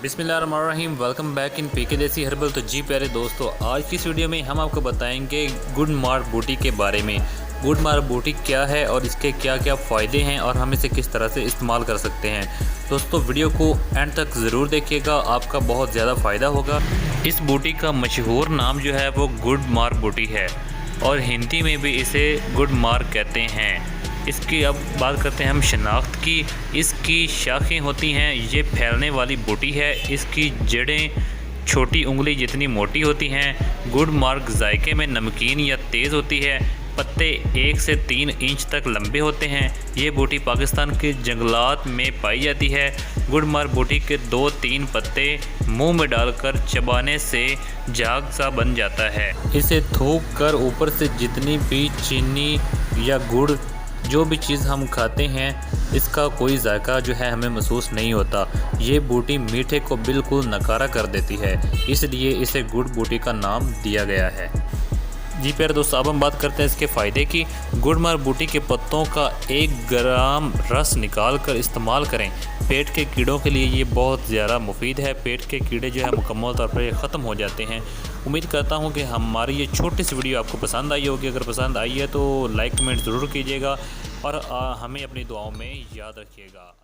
बिस्मिल्लाहिर्रहमानिर्रहीम। Welcome back in पीके देसी herbal. तो जी प्यारे दोस्तों, आज की इस वीडियो में हम आपको बताएंगे गुड मार्क बूटी के बारे में। गुड मार्क बूटी क्या है और इसके क्या क्या फ़ायदे हैं और हम इसे किस तरह से इस्तेमाल कर सकते हैं। दोस्तों वीडियो को एंड तक ज़रूर देखिएगा, आपका बहुत ज़्यादा फ़ायदा होगा। इस बूटी का मशहूर नाम जो है वो गुड मार्क बूटी है और हिंदी में भी इसे गुड मार्क कहते हैं। इसकी अब बात करते हैं हम शनाख्त की। इसकी शाखें होती हैं, ये फैलने वाली बूटी है। इसकी जड़ें छोटी उंगली जितनी मोटी होती हैं। गुड मार्क जायके में नमकीन या तेज़ होती है। पत्ते 1 से 3 इंच तक लंबे होते हैं। ये बूटी पाकिस्तान के जंगलात में पाई जाती है। गुड मार्क बूटी के 2-3 पत्ते मुंह में डालकर चबाने से झाग सा बन जाता है। इसे थूक कर ऊपर से जितनी भी चीनी या गुड़ जो भी चीज़ हम खाते हैं इसका कोई जायका जो है हमें महसूस नहीं होता। ये बूटी मीठे को बिल्कुल नकारा कर देती है, इसलिए इसे गुड़ बूटी का नाम दिया गया है। जी प्यारे दोस्तों, अब हम बात करते हैं इसके फ़ायदे की। गुड मार्क बूटी के पत्तों का 1 ग्राम रस निकाल कर इस्तेमाल करें। पेट के कीड़ों के लिए ये बहुत ज़्यादा मुफीद है। पेट के कीड़े जो है मुकम्मल तौर पर ख़त्म हो जाते हैं। उम्मीद करता हूँ कि हमारी ये छोटी सी वीडियो आपको पसंद आई होगी। अगर पसंद आई है तो लाइक कमेंट ज़रूर कीजिएगा और हमें अपनी दुआओं में याद रखिएगा।